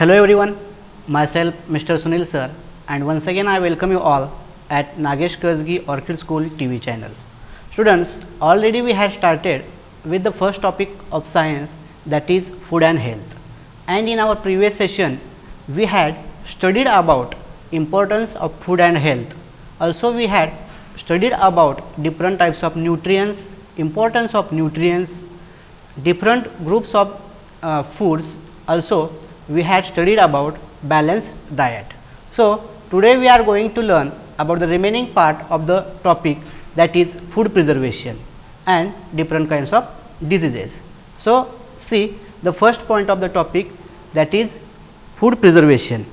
Hello everyone, myself Mr. Sunil sir, and once again I welcome you all at Nagesh Kurzgi Orchid School TV channel. Students, already we have started with the first topic of science, that is food and health, and in our previous session we had studied about importance of food and health. Also we had studied about different types of nutrients, importance of nutrients, different groups of foods. Also we had studied about balanced diet. So today we are going to learn about the remaining part of the topic, that is food preservation and different kinds of diseases. So see the first point of the topic, that is food preservation.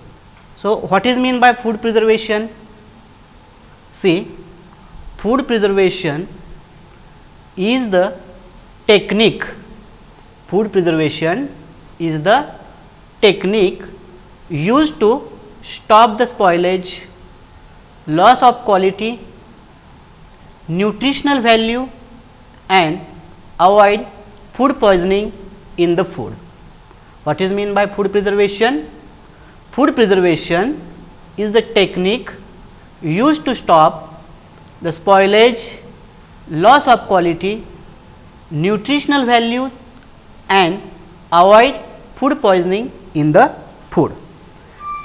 So what is mean by food preservation? See, food preservation is the technique, food preservation is the technique used to stop the spoilage, loss of quality, nutritional value and avoid food poisoning in the food. What is mean by food preservation? Food preservation is the technique used to stop the spoilage, loss of quality, nutritional value and avoid food poisoning in the food.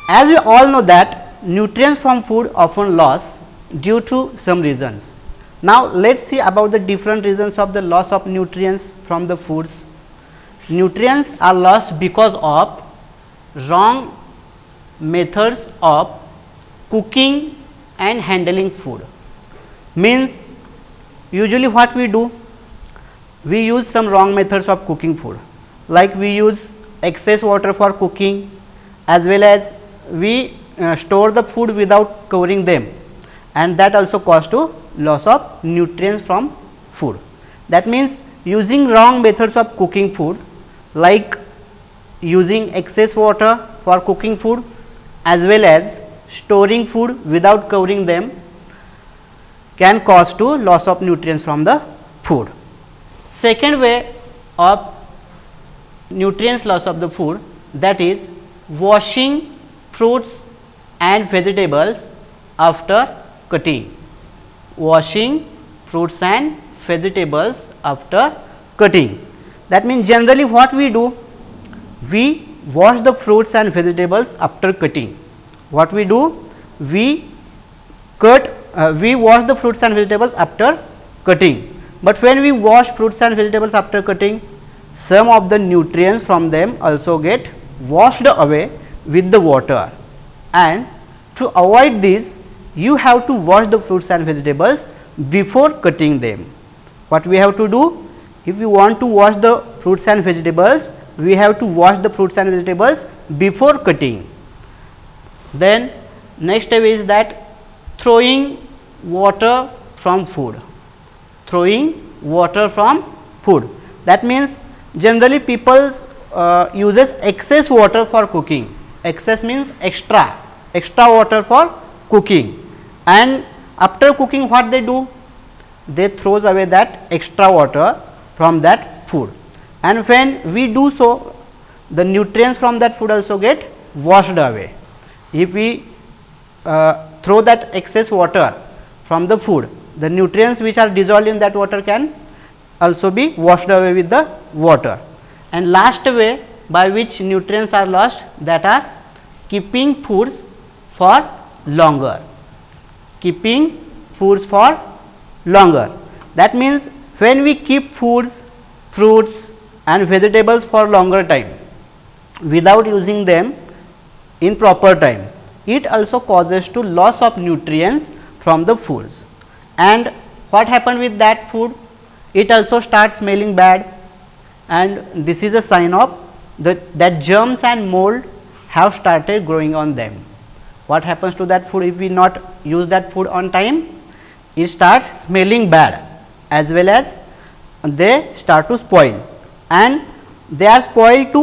As we all know that nutrients from food often lost due to some reasons. Now let us see about the different reasons of the loss of nutrients from the foods. Nutrients are lost because of wrong methods of cooking and handling food. Means usually what we do, we use some wrong methods of cooking food, like we use excess water for cooking, as well as we store the food without covering them, and that also cause to loss of nutrients from food. That means using wrong methods of cooking food, like using excess water for cooking food as well as storing food without covering them, can cause to loss of nutrients from the food. Second way of nutrients loss of the food, that is washing fruits and vegetables after cutting. Washing fruits and vegetables after cutting. That means generally what we do, we wash the fruits and vegetables after cutting. What we do, we wash the fruits and vegetables after cutting. But when we wash fruits and vegetables after cutting, some of the nutrients from them also get washed away with the water, and to avoid this you have to wash the fruits and vegetables before cutting them. What we have to do, if you want to wash the fruits and vegetables, we have to wash the fruits and vegetables before cutting. Then next step is that throwing water from food. Throwing water from food. That means generally people uses excess water for cooking. Excess means extra water for cooking, and after cooking what they do, they throws away that extra water from that food, and when we do so, the nutrients from that food also get washed away. If we throw that excess water from the food, the nutrients which are dissolved in that water can also be washed away with the water. And last way by which nutrients are lost, that are keeping foods for longer. Keeping foods for longer. That means when we keep foods, fruits and vegetables for longer time without using them in proper time, it also causes to loss of nutrients from the foods. And what happened with that food? It also starts smelling bad, and this is a sign of that germs and mold have started growing on them. What happens to that food if we not use that food on time? It starts smelling bad, as well as they start to spoil, and they are spoiled.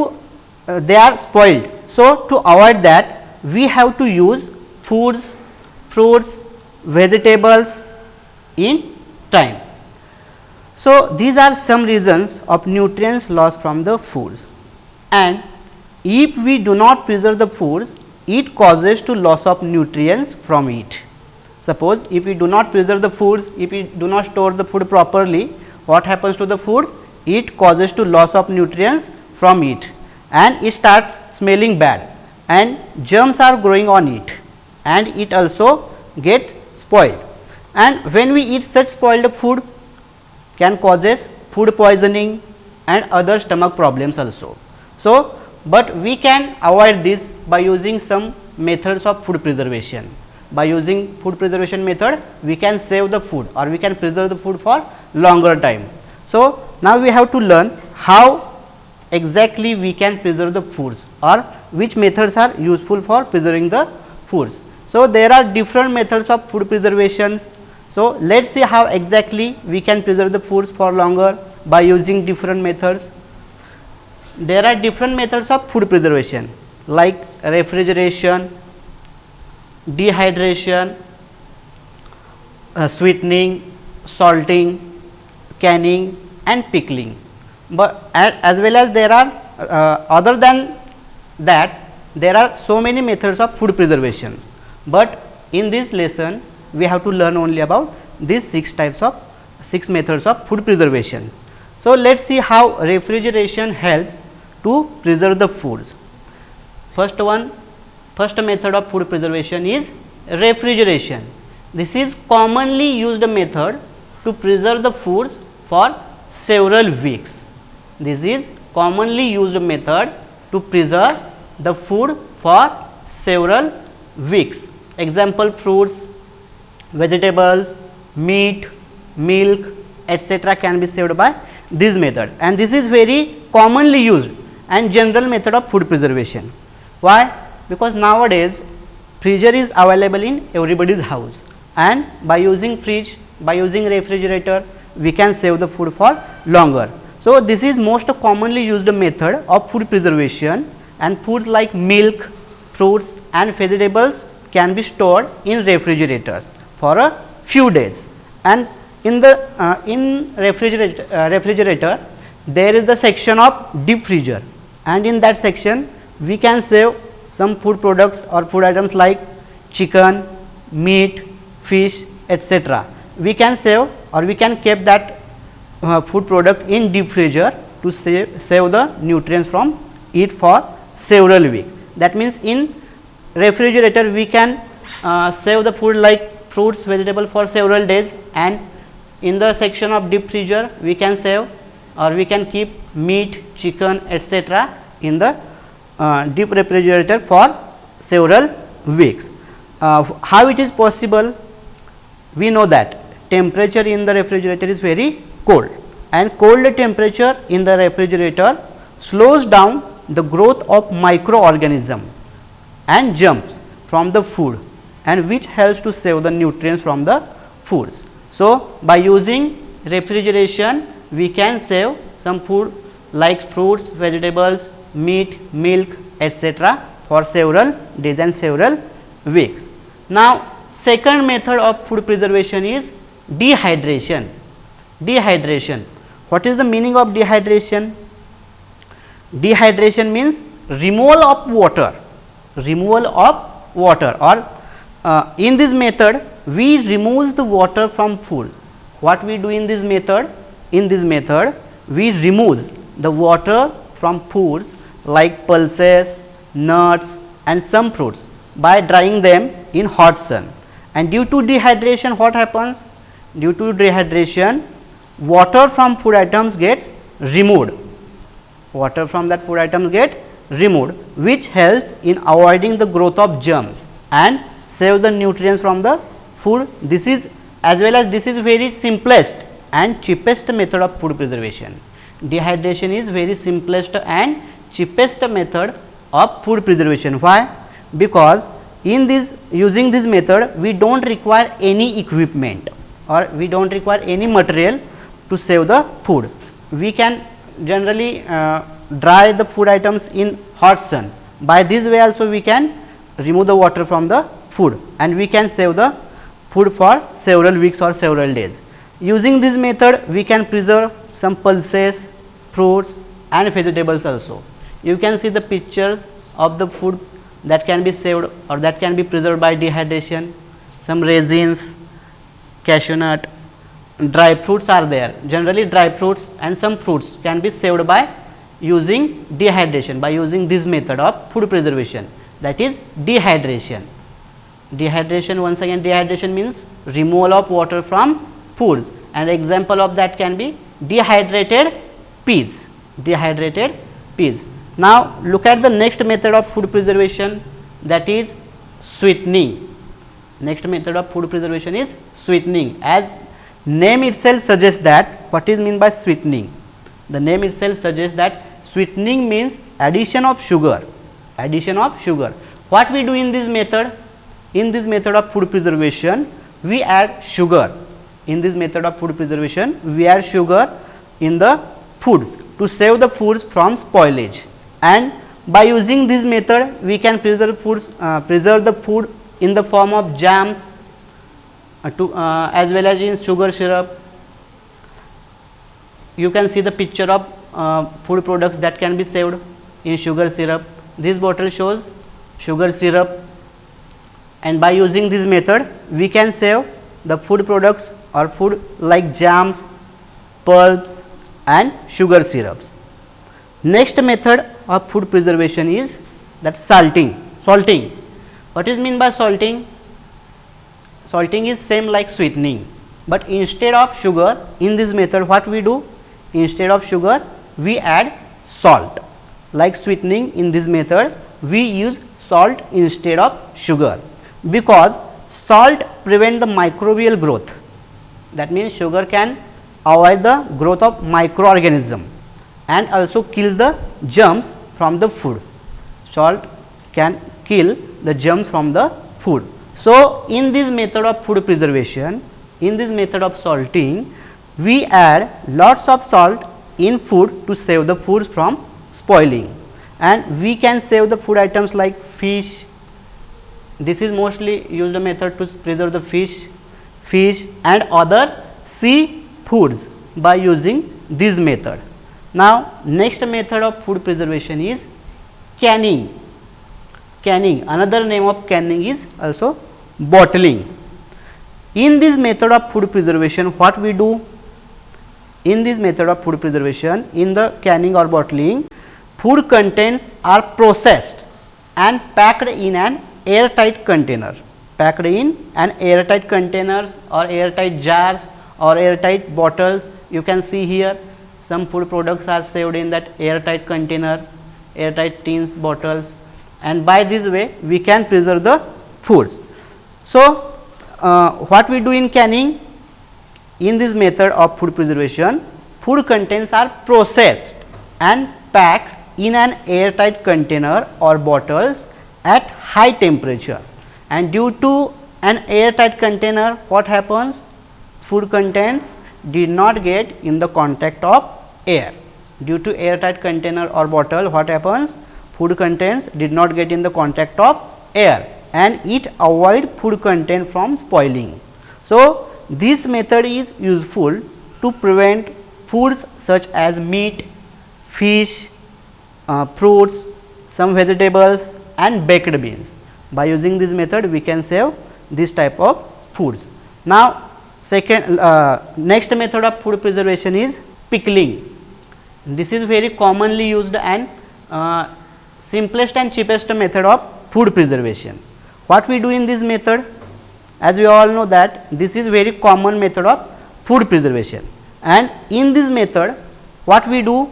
So to avoid that, we have to use foods, fruits, vegetables in time. So these are some reasons of nutrients lost from the foods. And if we do not preserve the foods, it causes to loss of nutrients from it. Suppose if we do not preserve the foods, if we do not store the food properly, what happens to the food? It causes to loss of nutrients from it, and it starts smelling bad, and germs are growing on it, and it also get spoiled. And when we eat such spoiled food, can causes food poisoning and other stomach problems also. So, but we can avoid this by using some methods of food preservation. By using food preservation method, we can save the food, or we can preserve the food for longer time. So, now we have to learn how exactly we can preserve the foods, or which methods are useful for preserving the foods. So, there are different methods of food preservations. So, let us see how exactly we can preserve the foods for longer by using different methods. There are different methods of food preservation like refrigeration, dehydration, sweetening, salting, canning and pickling. But as well as there are other than that, there are so many methods of food preservations, but in this lesson we have to learn only about these 6 methods of food preservation. So, let us see how refrigeration helps to preserve the foods. First method of food preservation is refrigeration. This is commonly used method to preserve the foods for several weeks. This is commonly used method to preserve the food for several weeks. Example: fruits, vegetables, meat, milk, etc. can be saved by this method, and this is very commonly used and general method of food preservation. Why? Because nowadays freezer is available in everybody's house, and by using fridge, by using refrigerator, we can save the food for longer. So, this is most commonly used method of food preservation, and foods like milk, fruits and vegetables can be stored in refrigerators for a few days. And in the refrigerator there is the section of deep freezer, and in that section we can save some food products or food items like chicken, meat, fish, etc. We can save, or we can keep that food product in deep freezer to save the nutrients from it for several weeks. That means, in refrigerator we can save the food like fruits, vegetable for several days, and in the section of deep freezer we can save, or we can keep meat, chicken, etc. in the deep refrigerator for several weeks. How it is possible? We know that temperature in the refrigerator is very cold, and cold temperature in the refrigerator slows down the growth of microorganism and germs from the food, and which helps to save the nutrients from the foods. So, by using refrigeration we can save some food like fruits, vegetables, meat, milk, etc. for several days and several weeks. Now, second method of food preservation is dehydration. Dehydration. What is the meaning of dehydration? Dehydration means removal of water. Removal of water, or in this method we remove the water from food. What we do in this method? In this method we remove the water from foods like pulses, nuts and some fruits by drying them in hot sun. And due to dehydration, what happens? Due to dehydration, water from food items gets removed. Water from that food items get removed, which helps in avoiding the growth of germs and save the nutrients from the food. This is, as well as this is very simplest and cheapest method of food preservation. Dehydration is very simplest and cheapest method of food preservation. Why? Because in this, using this method we do not require any equipment, or we do not require any material to save the food. We can generally dry the food items in hot sun. By this way also we can remove the water from the food, and we can save the food for several weeks or several days. Using this method we can preserve some pulses, fruits and vegetables also. You can see the picture of the food that can be saved or that can be preserved by dehydration. Some resins, cashew nut, dry fruits are there. Generally dry fruits and some fruits can be saved by using dehydration, by using this method of food preservation, that is dehydration. Dehydration, once again dehydration means removal of water from foods, and example of that can be dehydrated peas. Dehydrated peas. Now look at the next method of food preservation, that is sweetening. Next method of food preservation is sweetening. As name itself suggests that, what is meant by sweetening? The name itself suggests that sweetening means addition of sugar. Addition of sugar. What we do in this method? In this method of food preservation, we add sugar. In this method of food preservation, we add sugar in the foods to save the foods from spoilage. And by using this method, we can preserve the food in the form of jams, as well as in sugar syrup. You can see the picture of food products that can be saved in sugar syrup. This bottle shows sugar syrup, and by using this method we can save the food products or food like jams, pulps and sugar syrups. Next method of food preservation is that salting. Salting. What is meant by salting? Salting is same like sweetening, but instead of sugar, in this method what we do? Instead of sugar we add salt. Like sweetening, in this method we use salt instead of sugar, because salt prevent the microbial growth. That means sugar can avoid the growth of microorganism and also kills the germs from the food. Salt can kill the germs from the food. So in this method of food preservation, in this method of salting, we add lots of salt in food to save the foods from spoiling, and we can save the food items like fish. This is mostly used method to preserve the fish and other sea foods by using this method. Now next method of food preservation is canning. Canning, another name of canning is also bottling. In this method of food preservation, what we do? In this method of food preservation, in the canning or bottling, food contents are processed and packed in an airtight container. Packed in an airtight containers or airtight jars or airtight bottles. You can see here some food products are saved in that airtight container, airtight tins, bottles, and by this way we can preserve the foods. So what we do in canning? In this method of food preservation, food contents are processed and packed in an airtight container or bottles at high temperature, and due to an airtight container, what happens? Food contents did not get in the contact of air. Due to airtight container or bottle, what happens? Food contents did not get in the contact of air, and it avoid food content from spoiling. So this method is useful to prevent foods such as meat, fish, fruits, some vegetables and baked beans. By using this method we can save this type of foods. Now next method of food preservation is pickling. This is very commonly used and simplest and cheapest method of food preservation. What we do in this method? As we all know that this is very common method of food preservation, and in this method what we do?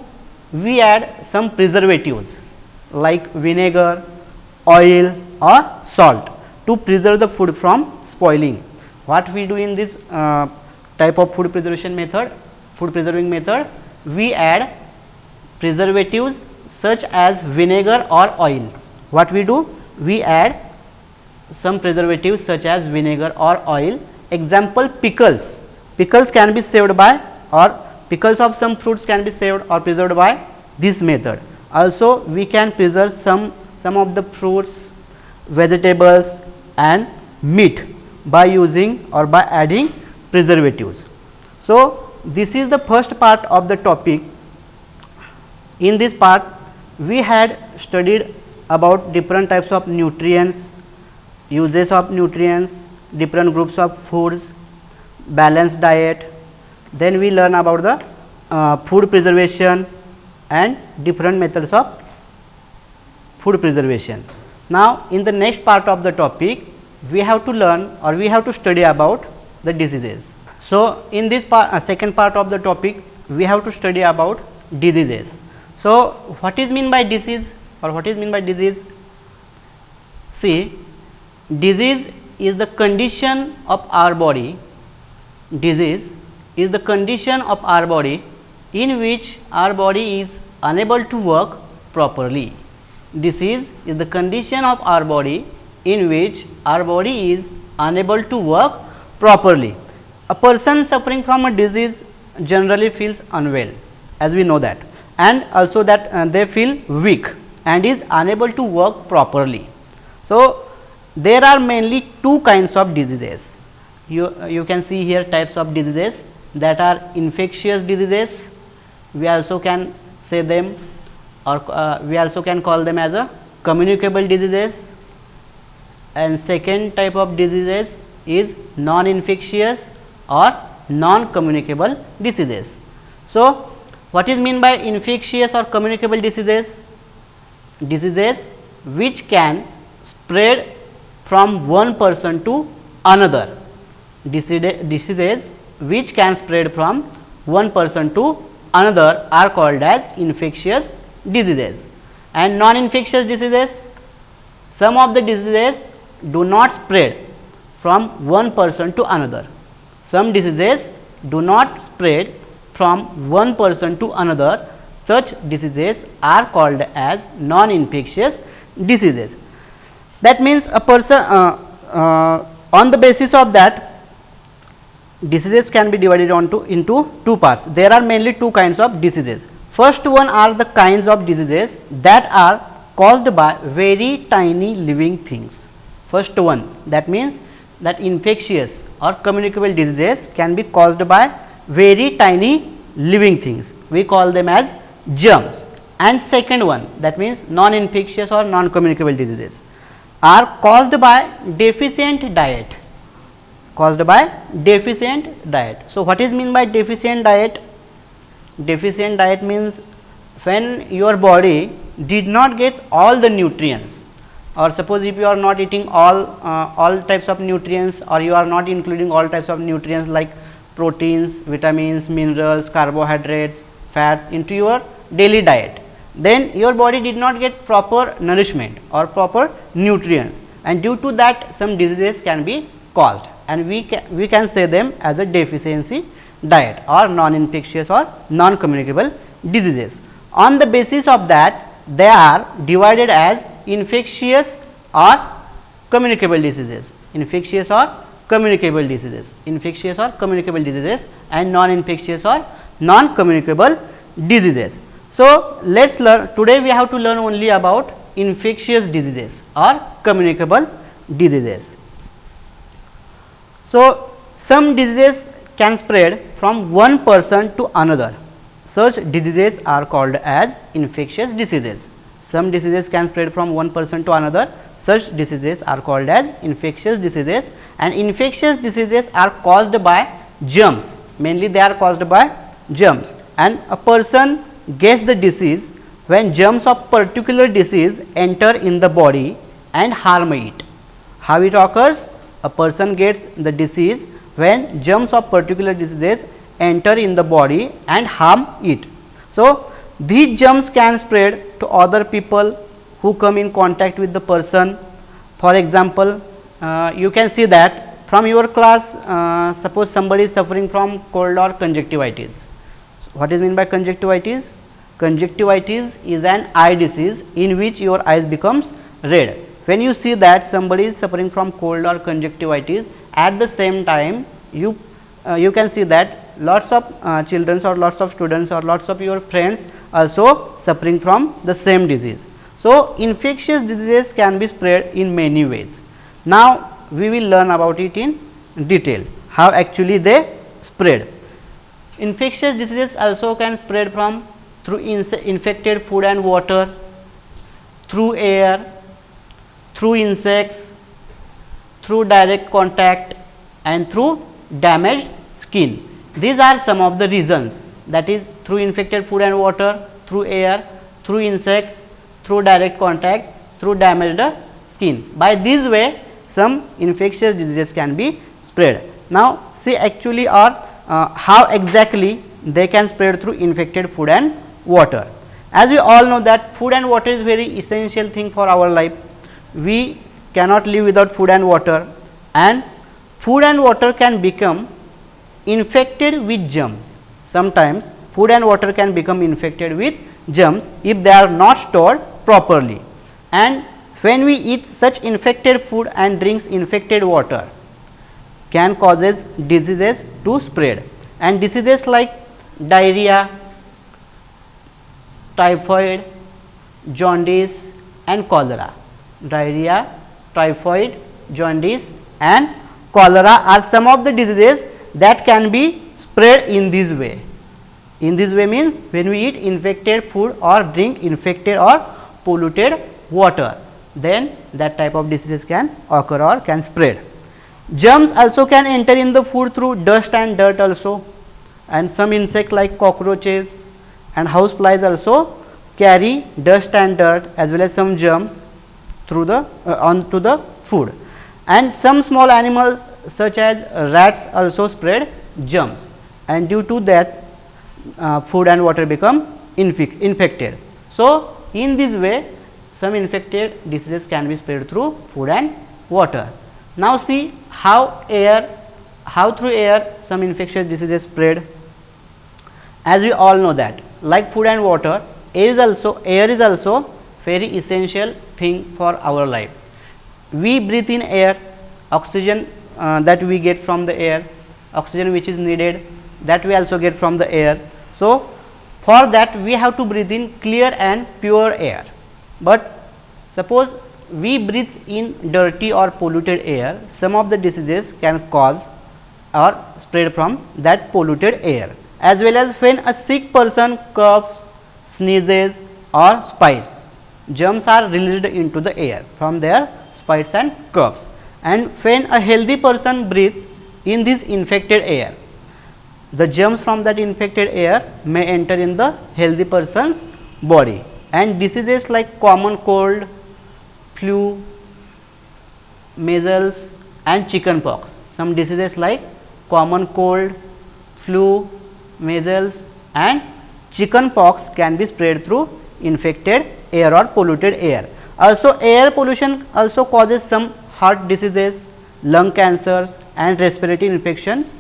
We add some preservatives like vinegar, oil or salt to preserve the food from spoiling. What we do in this type of food preservation method, food preserving method? We add preservatives such as vinegar or oil. What we do? We add some preservatives such as vinegar or oil. Example, pickles. Pickles can be saved by, or pickles of some fruits can be saved or preserved by this method. Also we can preserve some of the fruits, vegetables and meat by using or by adding preservatives. So this is the first part of the topic. In this part we had studied about different types of nutrients, uses of nutrients, different groups of foods, balanced diet. Then we learn about the food preservation and different methods of food preservation. Now, in the next part of the topic, we have to learn or we have to study about the diseases. So, in this second part of the topic, we have to study about diseases. So, what is mean by disease or what is mean by disease? See, disease is the condition of our body, disease is the condition of our body in which our body is unable to work properly. Disease is the condition of our body in which our body is unable to work properly. A person suffering from a disease generally feels unwell, as we know that, and also that they feel weak and is unable to work properly. So, there are mainly two kinds of diseases. You can see here types of diseases that are infectious diseases. We also can say them or we also can call them as a communicable diseases, and second type of diseases is non-infectious or non-communicable diseases. So, what is mean by infectious or communicable diseases? Diseases which can spread from one person to another. Diseases which can spread from one person to another are called as infectious diseases. And non-infectious diseases, some of the diseases do not spread from one person to another. Some diseases do not spread from one person to another. Such diseases are called as non-infectious diseases. That means a person on the basis of that, diseases can be divided into two parts. There are mainly two kinds of diseases. First one are the kinds of diseases that are caused by very tiny living things. First one, that means that infectious or communicable diseases can be caused by very tiny living things. We call them as germs. And second one, that means non-infectious or non-communicable diseases are caused by deficient diet. Caused by deficient diet. So, what is mean by deficient diet? Deficient diet means when your body did not get all the nutrients, or suppose if you are not eating all types of nutrients, or you are not including all types of nutrients like proteins, vitamins, minerals, carbohydrates, fats into your daily diet, then your body did not get proper nourishment or proper nutrients, and due to that some diseases can be caused, and we can say them as a deficiency diet or non-infectious or non-communicable diseases. On the basis of that, they are divided as infectious or communicable diseases, infectious or communicable diseases, infectious or communicable diseases, and non-infectious or non-communicable diseases. So, let us learn today. We have to learn only about infectious diseases or communicable diseases. So, some diseases can spread from one person to another. Such diseases are called as infectious diseases. Some diseases can spread from one person to another. Such diseases are called as infectious diseases, and infectious diseases are caused by germs. Mainly they are caused by germs, and a person gets the disease when germs of particular disease enter in the body and harm it. How it occurs? A person gets the disease when germs of particular diseases enter in the body and harm it. So, these germs can spread to other people who come in contact with the person. For example, you can see that from your class, suppose somebody is suffering from cold or conjunctivitis. What is meant by conjunctivitis? Conjunctivitis is an eye disease in which your eyes becomes red. When you see that somebody is suffering from cold or conjunctivitis, at the same time you can see that lots of children or lots of students or lots of your friends also suffering from the same disease. So, infectious diseases can be spread in many ways. Now, we will learn about it in detail, how actually they spread. Infectious diseases also can spread from through infected food and water. through air, through insects, through direct contact and through damaged skin. These are some of the reasons, that is through infected food and water, through air, through insects, through direct contact, through damaged skin. By this way some infectious diseases can be spread. Now, see actually or how exactly they can spread through infected food and water. As we all know that food and water is very essential thing for our life. We cannot live without food and water, and food and water can become infected with germs. Sometimes food and water can become infected with germs if they are not stored properly, and when we eat such infected food and drinks infected water can causes diseases to spread, and diseases like diarrhea, typhoid, jaundice and cholera. Diarrhea, typhoid, jaundice and cholera are some of the diseases that can be spread in this way. In this way means when we eat infected food or drink infected or polluted water, then that type of diseases can occur or can spread. Germs also can enter in the food through dust and dirt also, and some insect like cockroaches and house flies also carry dust and dirt as well as some germs through the onto the food, and some small animals such as rats also spread germs, and due to that food and water become infected. So, in this way some infected diseases can be spread through food and water. Now, see how through air some infectious diseases spread. As we all know that like food and water, air is also very essential thing for our life. We breathe in air, oxygen that we get from the air, oxygen which is needed, that we also get from the air. So, for that we have to breathe in clear and pure air, but suppose we breathe in dirty or polluted air, some of the diseases can cause or spread from that polluted air. As well as when a sick person coughs, sneezes or spits, germs are released into the air from their spits and coughs, and when a healthy person breathes in this infected air, the germs from that infected air may enter in the healthy person's body, and diseases like common cold, flu, measles and chicken pox. Some diseases like common cold, flu, measles and chicken pox can be spread through infected air or polluted air. Also, air pollution also causes some heart diseases, lung cancers and respiratory infections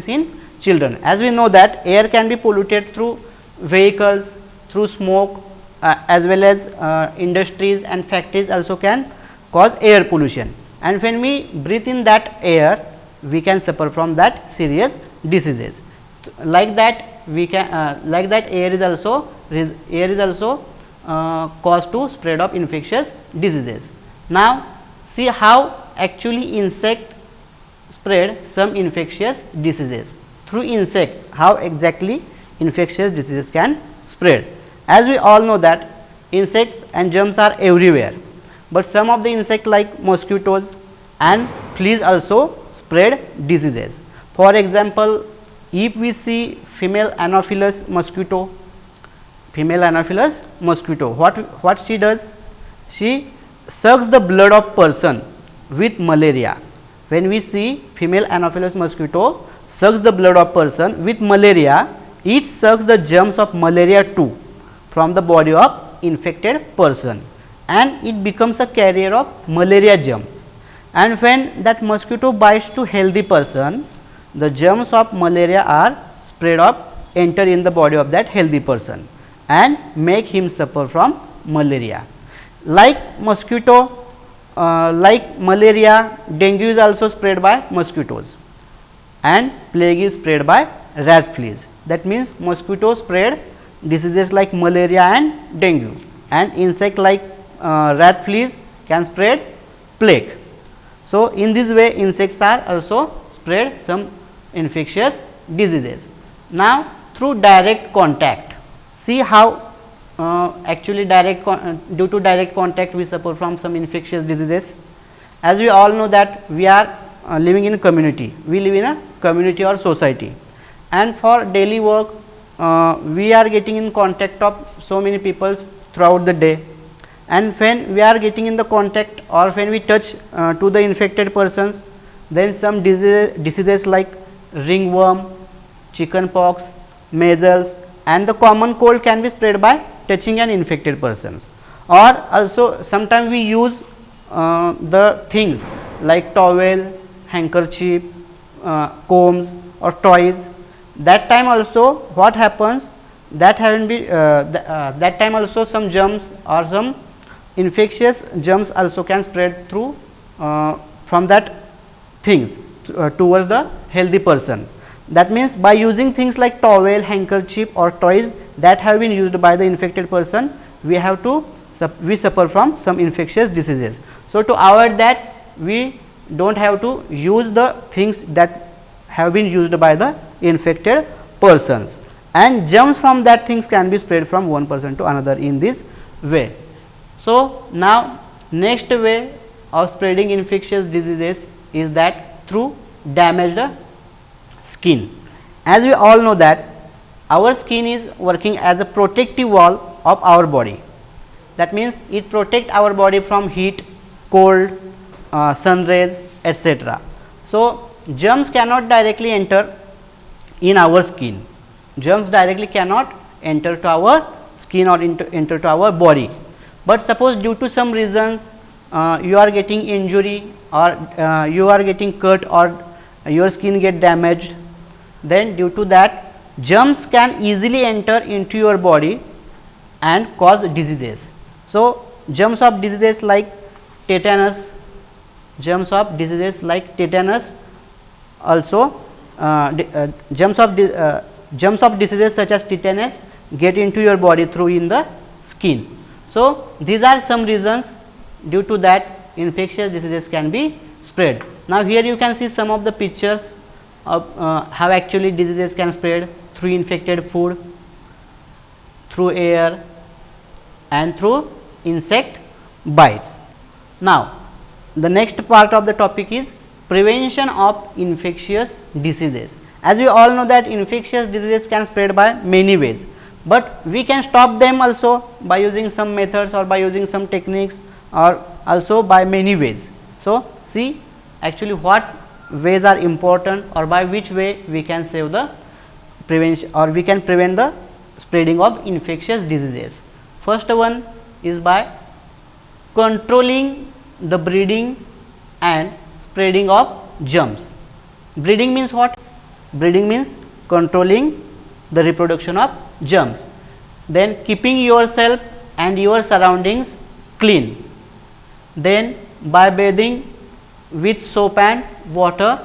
in children. As we know that air can be polluted through vehicles, through smoke, as well as industries and factories also can cause air pollution, and when we breathe in that air we can suffer from that serious diseases. Like that we can air is also cause to spread of infectious diseases. Now, see how actually insect spread some infectious diseases. Through insects, how exactly infectious diseases can spread. As we all know that insects and germs are everywhere, but some of the insects like mosquitoes and fleas also spread diseases. For example, if we see female Anopheles mosquito, what she does? She sucks the blood of person with malaria. When we see female Anopheles mosquito sucks the blood of person with malaria, it sucks the germs of malaria too from the body of infected person, and it becomes a carrier of malaria germs. And when that mosquito bites to healthy person, the germs of malaria are spread up, enter in the body of that healthy person and make him suffer from malaria. Like mosquito, like malaria, dengue is also spread by mosquitoes and plague is spread by rat fleas. That means, mosquito spread diseases like malaria and dengue, and insect like rat fleas can spread plague. So, in this way insects are also spread some infectious diseases. Now, through direct contact, see how actually due to direct contact we suffer from some infectious diseases. As we all know that we are living in a community, we live in a community or society, and for daily work we are getting in contact of so many people throughout the day, and when we are getting in the contact or when we touch to the infected persons, then some diseases like ringworm, chicken pox, measles and the common cold can be spread by touching an infected persons. Or also sometimes we use the things like towel, handkerchief, combs or toys. That time also what happens, that that time also some germs or some infectious germs also can spread through from that things towards the healthy persons. That means, by using things like towel, handkerchief or toys that have been used by the infected person, we have to we suffer from some infectious diseases. So, to avoid that, we do not have to use the things that have been used by the infected persons, and germs from that things can be spread from one person to another in this way. So, now next way of spreading infectious diseases is that through damaged skin. As we all know that our skin is working as a protective wall of our body. That means, it protects our body from heat, cold, sun rays, etc. So, germs cannot directly enter in our skin. Germs directly cannot enter to our skin or enter to our body. But suppose due to some reasons you are getting injury or you are getting cut or your skin get damaged, then due to that germs can easily enter into your body and cause diseases. So, germs of diseases like tetanus, also germs of diseases such as tetanus get into your body through in the skin. So, these are some reasons due to that infectious diseases can be spread. Now, here you can see some of the pictures of how actually diseases can spread through infected food, through air and through insect bites. Now, the next part of the topic is prevention of infectious diseases. As we all know that infectious diseases can spread by many ways, but we can stop them also by using some methods or by using some techniques or also by many ways. So, see actually what ways are important or by which way we can save the prevention or we can prevent the spreading of infectious diseases. First one is by controlling the breeding and spreading of germs. Breeding means what? Breeding means controlling the reproduction of germs, then keeping yourself and your surroundings clean, then by bathing with soap and water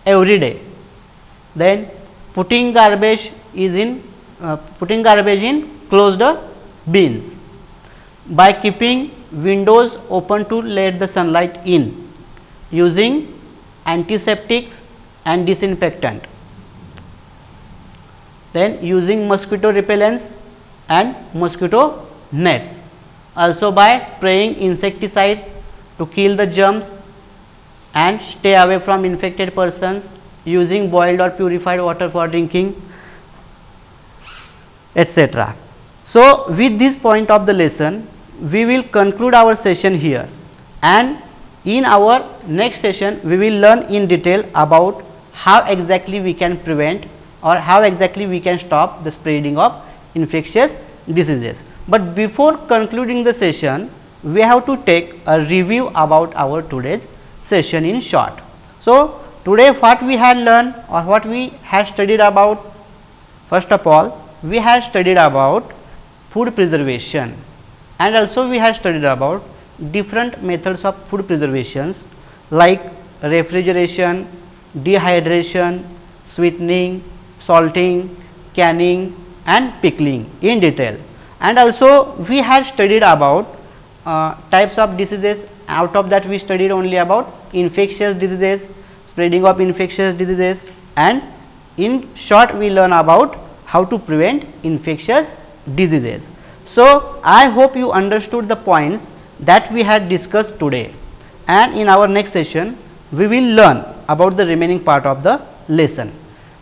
every day, then putting garbage in closed bins, by keeping windows open to let the sunlight in, using antiseptics and disinfectant, then using mosquito repellents and mosquito nets, also by spraying insecticides to kill the germs and stay away from infected persons, using boiled or purified water for drinking, etc. So, with this point of the lesson, we will conclude our session here, and in our next session we will learn in detail about how exactly we can prevent or how exactly we can stop the spreading of infectious diseases. But before concluding the session, we have to take a review about our today's session in short. So, today what we had learned or what we had studied about, first of all we had studied about food preservation, and also we had studied about different methods of food preservations like refrigeration, dehydration, sweetening, salting, canning and pickling in detail. And also we had studied about types of diseases. Out of that we studied only about infectious diseases, spreading of infectious diseases, and in short we learn about how to prevent infectious diseases. So, I hope you understood the points that we had discussed today, and in our next session we will learn about the remaining part of the lesson.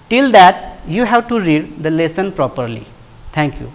Till that, you have to read the lesson properly. Thank you.